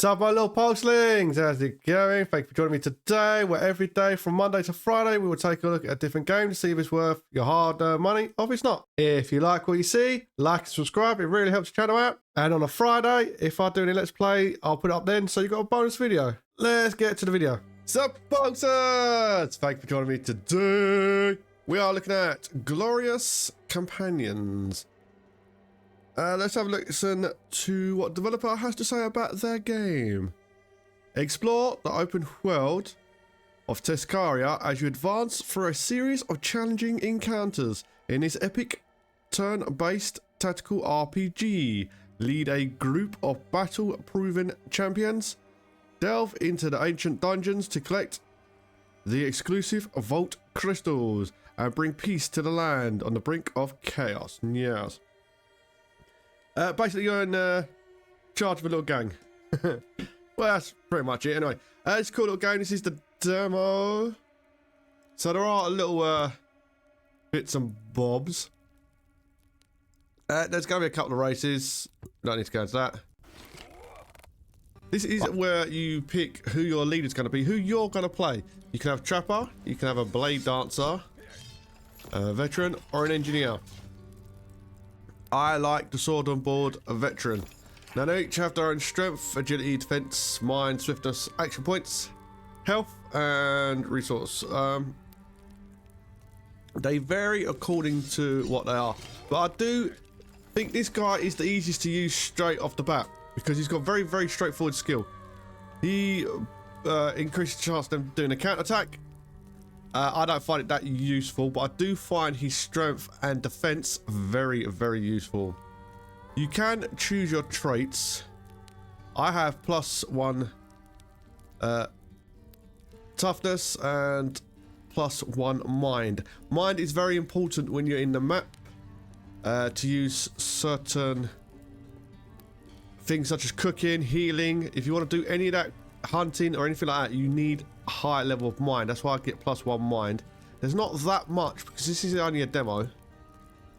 What's up, my little pulselings? How's it going? Thank you for joining me today, where every day from Monday to Friday we will take a look at a different game to see if it's worth your hard-earned money or if it's not. If you like what you see, like and subscribe. It really helps the channel out. And on a Friday, if I do any Let's Play, I'll put it up then, so you got a bonus video. Let's get to the video. Sup, pulsers? Thank you for joining me today. We are looking at Glorious Companions. Let's have a listen to what the developer has to say about their game. Explore the open world of Terscara as you advance through a series of challenging encounters in this epic turn-based tactical RPG. Lead a group of battle-proven champions. Delve into the ancient dungeons to collect the exclusive vault crystals and bring peace to the land on the brink of chaos. Yes. Basically, you're in charge of a little gang. Well, that's pretty much it. Anyway, it's a cool little game. This is the demo. So there are little bits and bobs. There's going to be a couple of races. Don't need to go into that. This is where you pick who your leader's going to be, who you're going to play. You can have Trapper, you can have a Blade Dancer, a Veteran, or an Engineer. I like the sword on board a Veteran. Now they each have their own strength, agility, defense, mind, swiftness, action points, health, and resource. They vary according to what they are, but I do think this guy is the easiest to use straight off the bat because he's got very straightforward skill. He increases the chance of them doing a counter attack. I don't find it that useful, but I do find his strength and defense very useful. You can choose your traits. I have +1 toughness and +1 mind. Mind is very important when you're in the map to use certain things such as cooking, healing. If you want to do any of that, hunting or anything like that, you need a high level of mind. That's why I get +1 mind. There's not that much because this is only a demo, so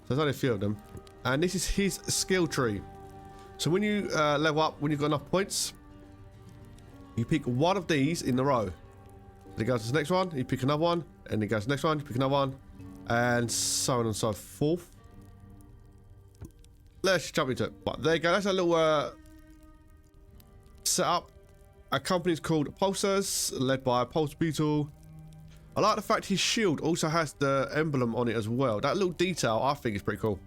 there's only a few of them, and this is his skill tree. So when you level up, when you've got enough points, you pick one of these in the row. Then it goes to the next one, you pick another one, and it goes to the next one, you pick another one, and so on and so forth. Let's jump into it. But there you go, that's a little setup. A company is called Pulsers, led by Pulsebeetle. I like the fact his shield also has the emblem on it as well. That little detail I think is pretty cool.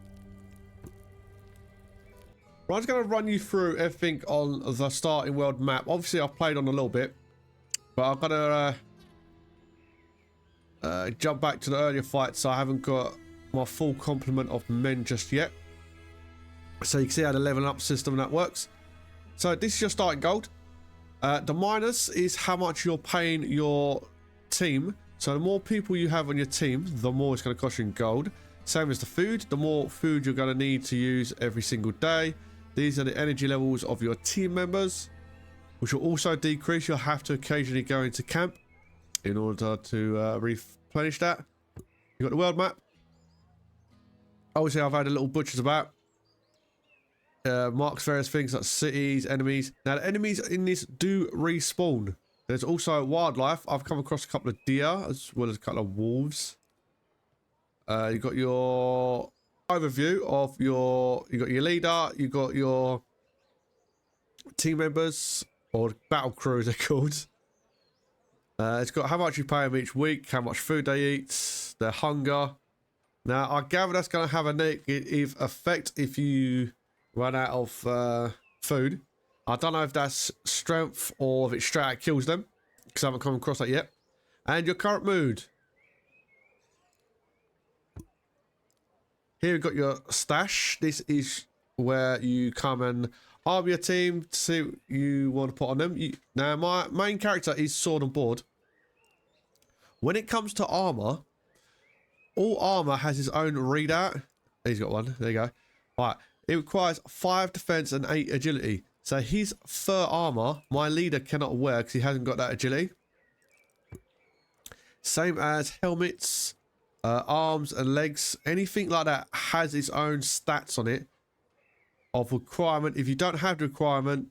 Right, I'm just going to run you through everything on the starting world map. Obviously, I've played on a little bit, but I've got to jump back to the earlier fights, so I haven't got my full complement of men just yet. So you can see how the leveling up system that works. So this is your starting gold. The minus is how much you're paying your team. So the more people you have on your team, the more it's going to cost you in gold. Same as the food. The more food you're going to need to use every single day. These are the energy levels of your team members, which will also decrease. You'll have to occasionally go into camp in order to replenish that. You've got the world map. Obviously, I've had a little butchers about. Marks various things like cities, enemies. Now the enemies in this do respawn. There's also wildlife. I've come across a couple of deer as well as a couple of wolves. You've got your overview of you got your leader, you got your team members, or battle crew they're called. It's got how much you pay them each week, how much food they eat, their hunger. Now I gather that's going to have a negative effect if you run out of food. I don't know if that's strength or if it straight out kills them, because I haven't come across that yet. And your current mood. Here we've got your stash. This is where you come and arm your team to see what you want to put on them. Now my main character is sword and board. When it comes to armor, all armor has its own readout. He's got one. There you go. Right. It requires 5 defense and 8 agility. So his fur armor, my leader cannot wear because he hasn't got that agility. Same as helmets, arms and legs. Anything like that has its own stats on it of requirement. If you don't have the requirement,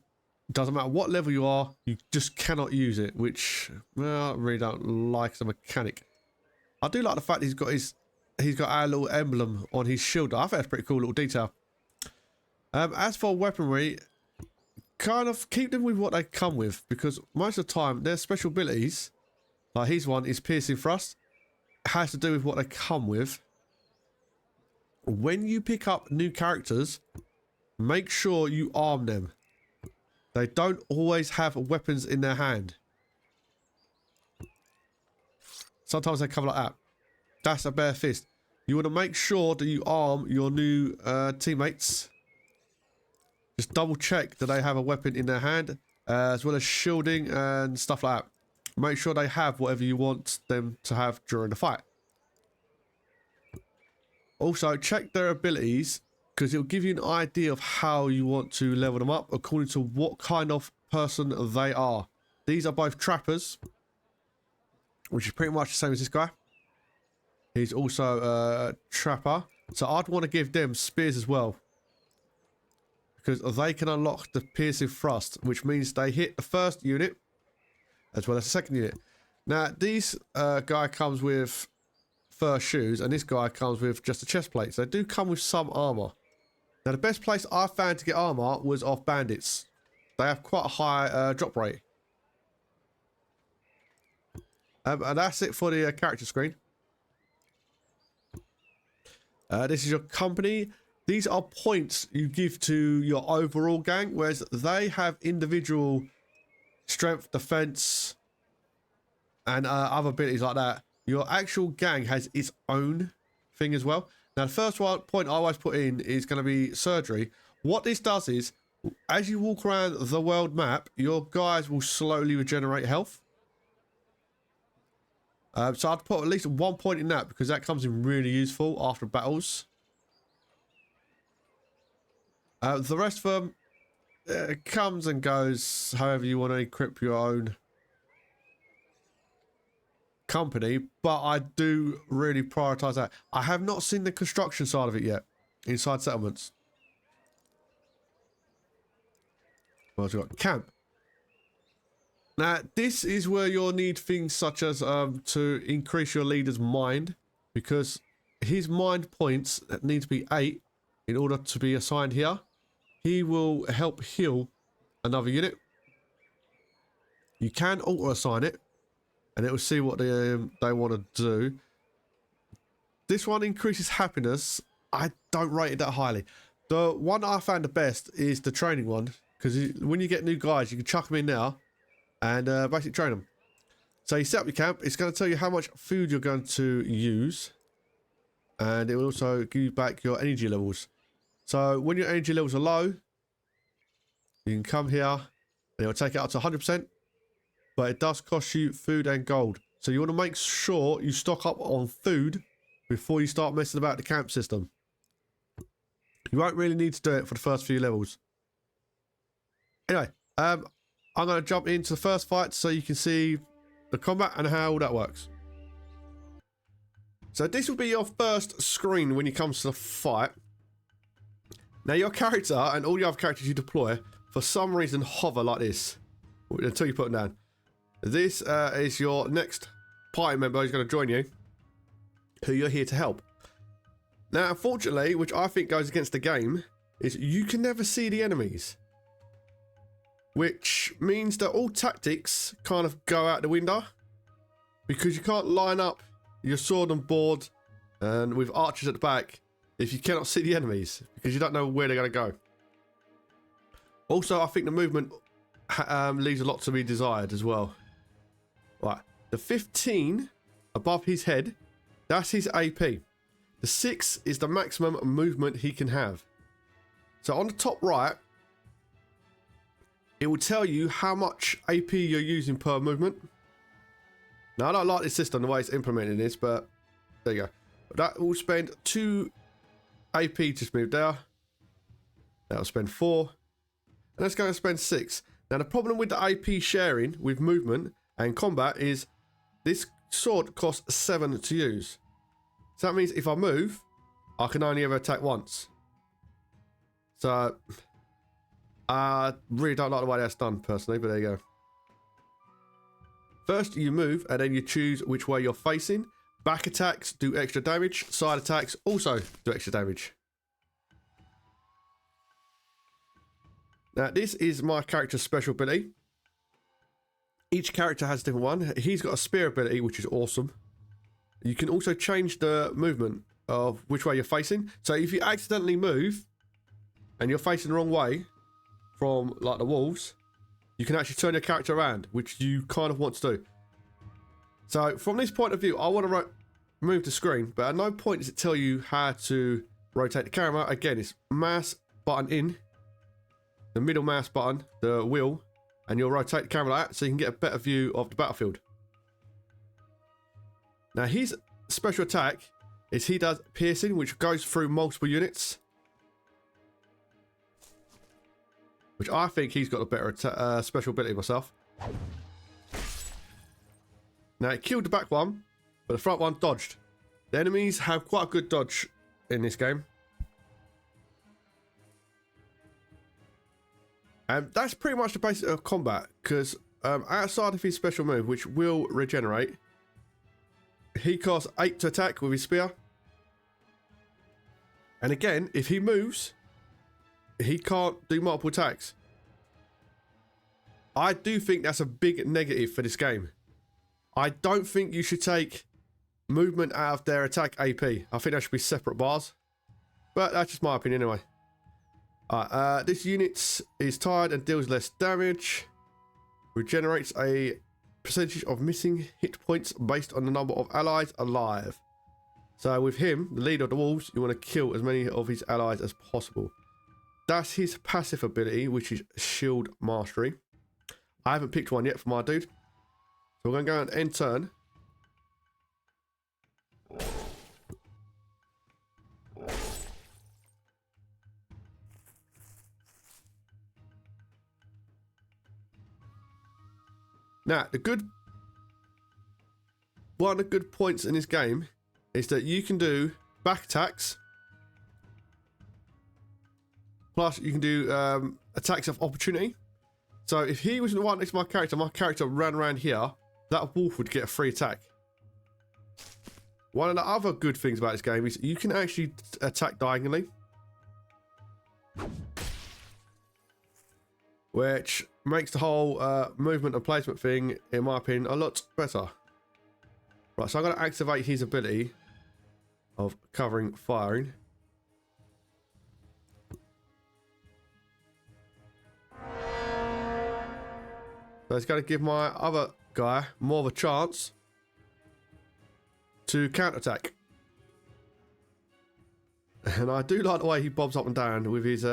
Doesn't matter what level you are, you just cannot use it, which, well, I really don't like as a mechanic. I do like the fact he's got our little emblem on his shield. I think that's a pretty cool little detail. As for weaponry, kind of keep them with what they come with, because most of the time their special abilities, like his one is piercing thrust, has to do with what they come with. When you pick up new characters, make sure you arm them. They don't always have weapons in their hand. Sometimes they come like that. That's a bare fist. You want to make sure that you arm your new teammates. Just double check that they have a weapon in their hand, as well as shielding and stuff like that. Make sure they have whatever you want them to have during the fight. Also, check their abilities, because it'll give you an idea of how you want to level them up according to what kind of person they are. These are both trappers, which is pretty much the same as this guy. He's also a trapper, so I'd want to give them spears as well, because they can unlock the piercing thrust, which means they hit the first unit as well as the second unit. Now, these guy comes with fur shoes, and this guy comes with just a chest plate. So they do come with some armor. Now, the best place I found to get armor was off bandits. They have quite a high drop rate. And that's it for the character screen. This is your company. These are points you give to your overall gang, whereas they have individual strength, defense, and other abilities like that. Your actual gang has its own thing as well. Now, the first point I always put in is going to be surgery. What this does is, as you walk around the world map, your guys will slowly regenerate health. So I'd put at least 1 point in that, because that comes in really useful after battles. The rest of them, it comes and goes however you want to equip your own company, but I do really prioritize that. I have not seen the construction side of it yet inside settlements. Well, we've got camp. Now, this is where you'll need things such as to increase your leader's mind, because his mind points need to be 8 in order to be assigned here. He will help heal another unit. You can auto assign it, and it will see what they want to do. This one increases happiness. I don't rate it that highly. The one I found the best is the training one, because when you get new guys, you can chuck them in now and basically train them. So you set up your camp. It's going to tell you how much food you're going to use, and it will also give you back your energy levels. So when your energy levels are low, you can come here and it will take it up to 100%, but it does cost you food and gold. So you want to make sure you stock up on food before you start messing about the camp system. You won't really need to do it for the first few levels. Anyway, I'm going to jump into the first fight so you can see the combat and how all that works. So this will be your first screen when it comes to the fight. Now, your character and all the other characters you deploy, for some reason, hover like this until you put them down. This is your next party member who's going to join you, who you're here to help. Now, unfortunately, which I think goes against the game, is you can never see the enemies, which means that all tactics kind of go out the window, because you can't line up your sword and board and with archers at the back if you cannot see the enemies, because you don't know where they're going to go. Also, I think the movement leaves a lot to be desired as well. Right, the 15 above his head, that's his AP. The 6 is the maximum movement he can have. So on the top right, it will tell you how much AP you're using per movement. Now, I don't like this system, the way it's implementing this, but there you go. That will spend 2 AP to move there. That'll spend 4. And that's going to spend 6. Now, the problem with the AP sharing with movement and combat is this sword costs 7 to use. So that means if I move, I can only ever attack once. So I really don't like the way that's done personally, but there you go. First, you move and then you choose which way you're facing. Back attacks do extra damage. Side attacks also do extra damage. Now, this is my character's special ability. Each character has a different one. He's got a spear ability, which is awesome. You can also change the movement of which way you're facing. So if you accidentally move and you're facing the wrong way from like the walls, you can actually turn your character around, which you kind of want to do. So from this point of view, I want to move the screen, but at no point does it tell you how to rotate the camera. Again, it's mouse button in, the middle mouse button, the wheel, and you'll rotate the camera like that so you can get a better view of the battlefield. Now his special attack is he does piercing, which goes through multiple units, which I think he's got a better special ability myself. Now it killed the back one, but the front one dodged. The enemies have quite a good dodge in this game. And that's pretty much the basic of combat, because outside of his special move, which will regenerate, he costs 8 to attack with his spear. And again, if he moves, he can't do multiple attacks. I do think that's a big negative for this game. I don't think you should take movement out of their attack AP. I think that should be separate bars. But that's just my opinion anyway. This unit is tired and deals less damage. Regenerates a percentage of missing hit points based on the number of allies alive. So with him, the leader of the wolves, you want to kill as many of his allies as possible. That's his passive ability, which is Shield Mastery. I haven't picked one yet for my dude. So we're going to go and end turn. Now, one of the good points in this game is that you can do back attacks. Plus, you can do attacks of opportunity. So if he was right next to my character ran around here, that wolf would get a free attack. One of the other good things about this game is you can actually attack diagonally, which makes the whole movement and placement thing, in my opinion, a lot better. Right, so I'm going to activate his ability of covering firing. So it's going to give my other guy more of a chance to counterattack. And I do like the way he bobs up and down with his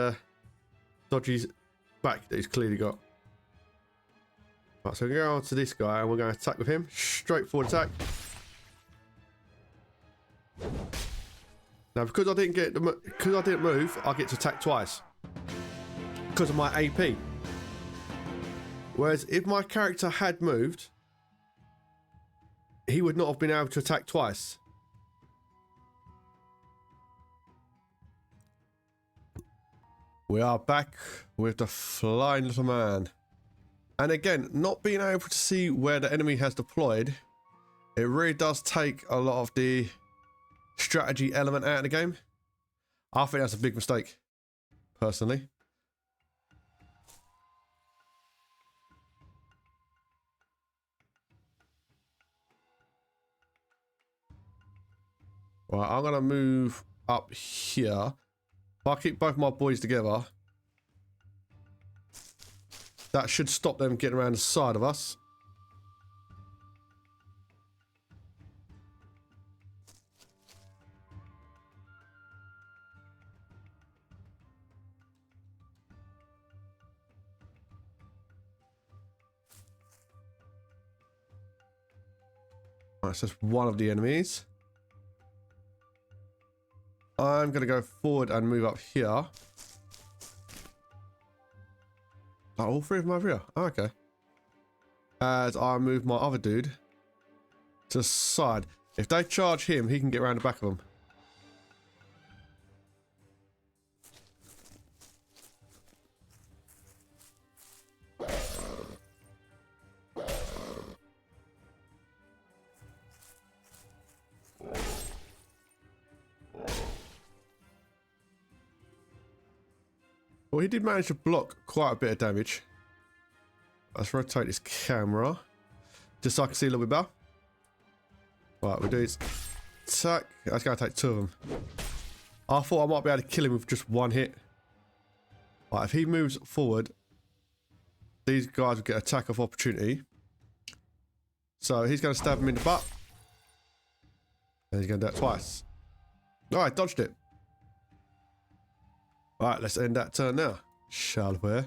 dodgy back that he's clearly got. Right, so we're going to go on to this guy and we're going to attack with him. Straightforward attack. Now, because I didn't move, I get to attack twice because of my AP. Whereas if my character had moved, he would not have been able to attack twice. We are back with the flying little man. And again, not being able to see where the enemy has deployed, it really does take a lot of the strategy element out of the game. I think that's a big mistake, personally. Right, I'm going to move up here. If I keep both my boys together, that should stop them getting around the side of us. Right, so that's one of the enemies. I'm going to go forward and move up here. Oh, all three of them over here. Oh, okay. As I move my other dude to the side. If they charge him, he can get around the back of them. Well, he did manage to block quite a bit of damage. Let's rotate this camera. Just so I can see a little bit better. Right, we'll do his attack. That's going to take 2 of them. I thought I might be able to kill him with just 1 hit. Right, if he moves forward, these guys will get attack of opportunity. So he's going to stab him in the butt. And he's going to do it twice. Alright, dodged it. Alright, let's end that turn now. Shall we?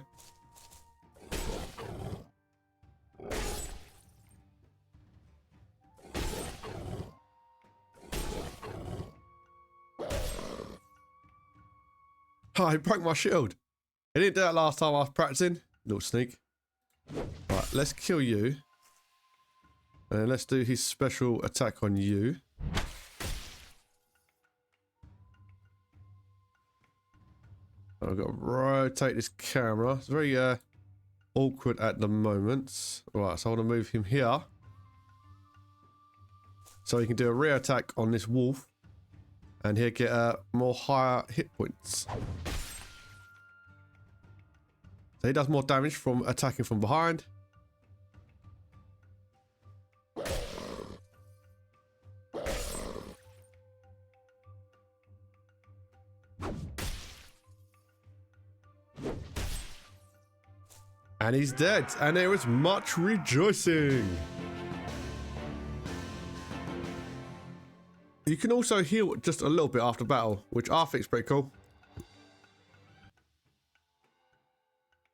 Oh, he broke my shield. He didn't do that last time I was practicing. Little sneak. Right, let's kill you. And let's do his special attack on you. I've got to rotate this camera. It's very awkward at the moment. Right, so I want to move him here. So he can do a rear attack on this wolf. And he'll get more higher hit points. So he does more damage from attacking from behind. And he's dead. And there is much rejoicing. You can also heal just a little bit after battle, which I think is pretty cool.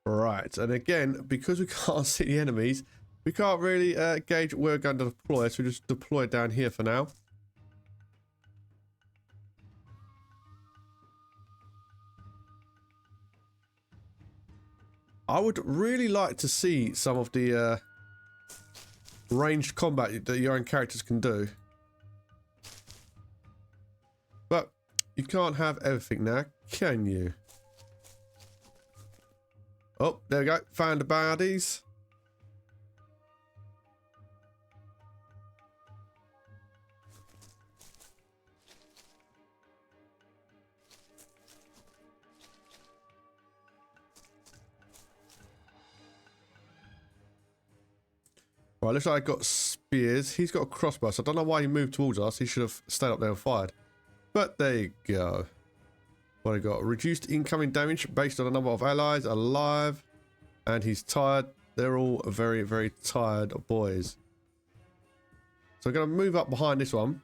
Right, and again, because we can't see the enemies, we can't really gauge where we're going to deploy, so we just deploy down here for now. I would really like to see some of the ranged combat that your own characters can do. But you can't have everything now, can you? Oh, there we go. Found the baddies. Right, looks like I got spears. He's got a crossbow, so I don't know why he moved towards us. He should have stayed up there and fired. But there you go. What I got? Reduced incoming damage based on the number of allies alive. And he's tired. They're all very, very tired boys. So I'm going to move up behind this one.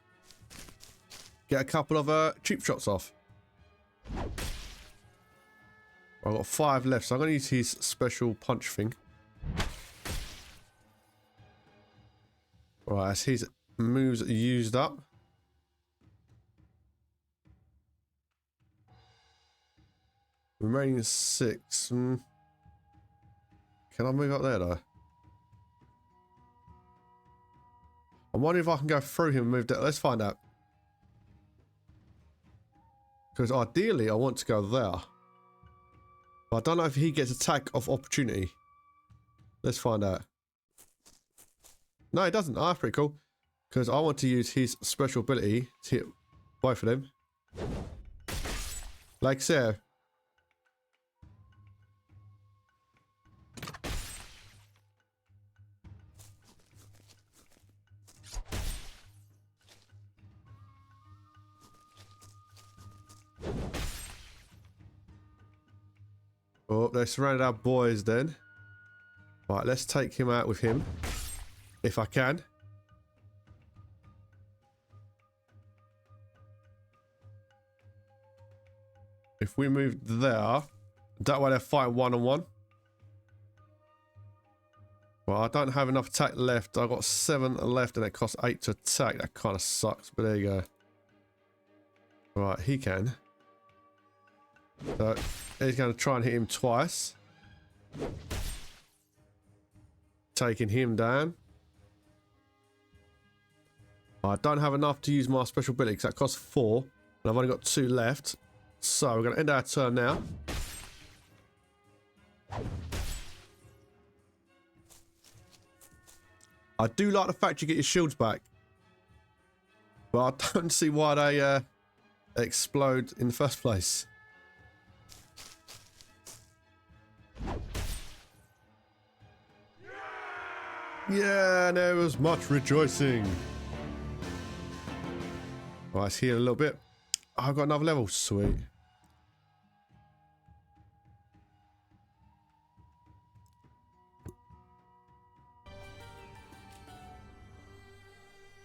Get a couple of cheap shots off. I've got 5 left, so I'm going to use his special punch thing. Right, as his moves used up. Remaining 6. Can I move up there though? I'm wondering if I can go through him and move that. Let's find out. Because ideally I want to go there. But I don't know if he gets attack of opportunity. Let's find out. No, he doesn't. Oh, that's pretty cool. Because I want to use his special ability to hit both of them. Like so. Oh, they surrounded our boys then. Right, let's take him out with him. If I can. If we move there, that way they're fighting one-on-one. Well, I don't have enough attack left. I've got 7 left and it costs 8 to attack. That kind of sucks, but there you go. Right, he can. So he's going to try and hit him twice. Taking him down. I don't have enough to use my special ability because that costs 4. And I've only got 2 left. So we're going to end our turn now. I do like the fact you get your shields back. But I don't see why they explode in the first place. Yeah, there was much rejoicing. Right, let's heal a little bit. Oh, I've got another level. Sweet.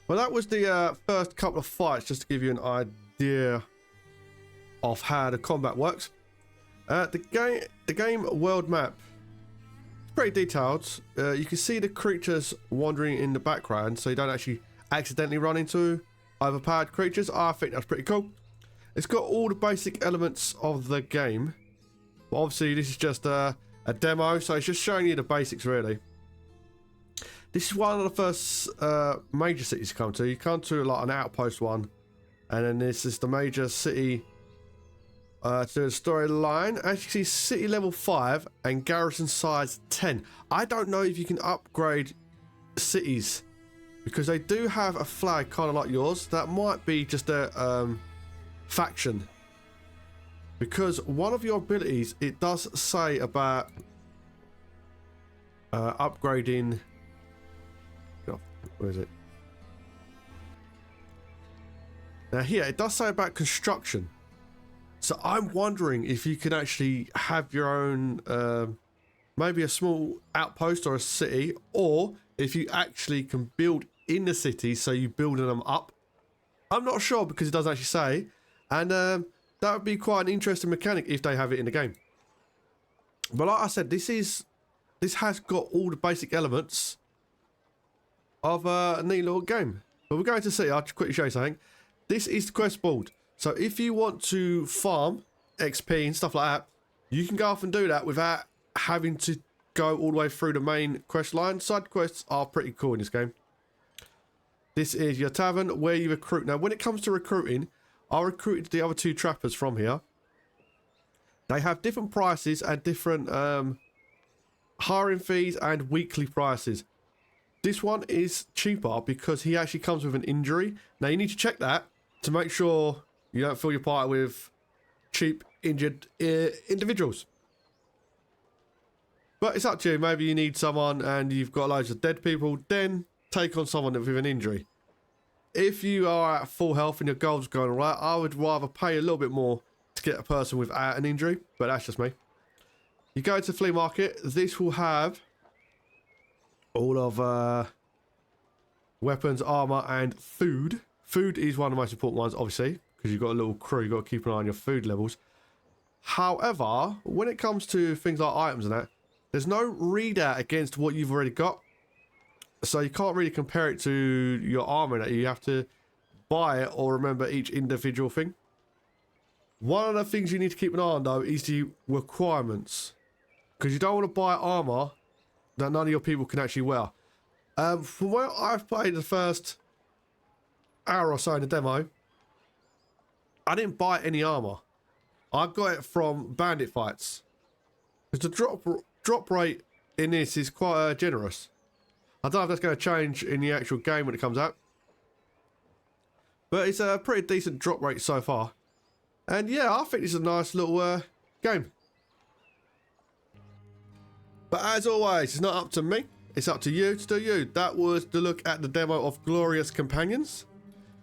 Well, that was the first couple of fights, just to give you an idea of how the combat works. The game world map is pretty detailed. You can see the creatures wandering in the background, so you don't actually accidentally run into overpowered creatures. I think that's pretty cool. It's got all the basic elements of the game. But obviously, this is just a demo, so it's just showing you the basics, really. This is one of the first major cities you come to. You come to like an outpost one, and then this is the major city to do the storyline. As you can see, city level 5 and garrison size 10. I don't know if you can upgrade cities, because they do have a flag kind of like yours. That might be just a faction, because one of your abilities, it does say about upgrading. Where is it? Now here, it does say about construction. So I'm wondering if you can actually have your own, maybe a small outpost or a city, or if you actually can build in the city, so you building them up. I'm not sure, because it doesn't actually say. And that would be quite an interesting mechanic if they have it in the game. But like I said, this has got all the basic elements of a neat little game. But we're going to see, I'll quickly show you something. This is the quest board. So if you want to farm XP and stuff like that, you can go off and do that without having to go all the way through the main quest line. Side quests are pretty cool in this game. This is your tavern where you recruit. Now, when it comes to recruiting, I recruited the other 2 trappers from here. They have different prices and different hiring fees and weekly prices. This one is cheaper because he actually comes with an injury. Now, you need to check that to make sure you don't fill your party with cheap, injured individuals. But it's up to you. Maybe you need someone and you've got loads of dead people, then take on someone with an injury. If you are at full health and your goals are going all right, I would rather pay a little bit more to get a person without an injury, but that's just me. You go to the flea market. This will have all of weapons, armor, and food. Food is one of the most important ones, obviously, because you've got a little crew. You've got to keep an eye on your food levels. However, when it comes to things like items and that, there's no readout against what you've already got. So you can't really compare it to your armor. That you have to buy it or remember each individual thing. One of the things you need to keep an eye on, though, is the requirements. Because you don't want to buy armor that none of your people can actually wear. From where I've played the first hour or so in the demo, I didn't buy any armor. I got it from bandit fights. Because the drop rate in this is quite generous. I don't know if that's going to change in the actual game when it comes out. But it's a pretty decent drop rate so far. And yeah, I think it's a nice little game. But as always, it's not up to me. It's up to you to do you. That was the look at the demo of Glorious Companions.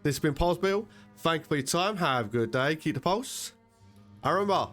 This has been PulseBeetle. Thank you for your time. Have a good day. Keep the pulse. And remember,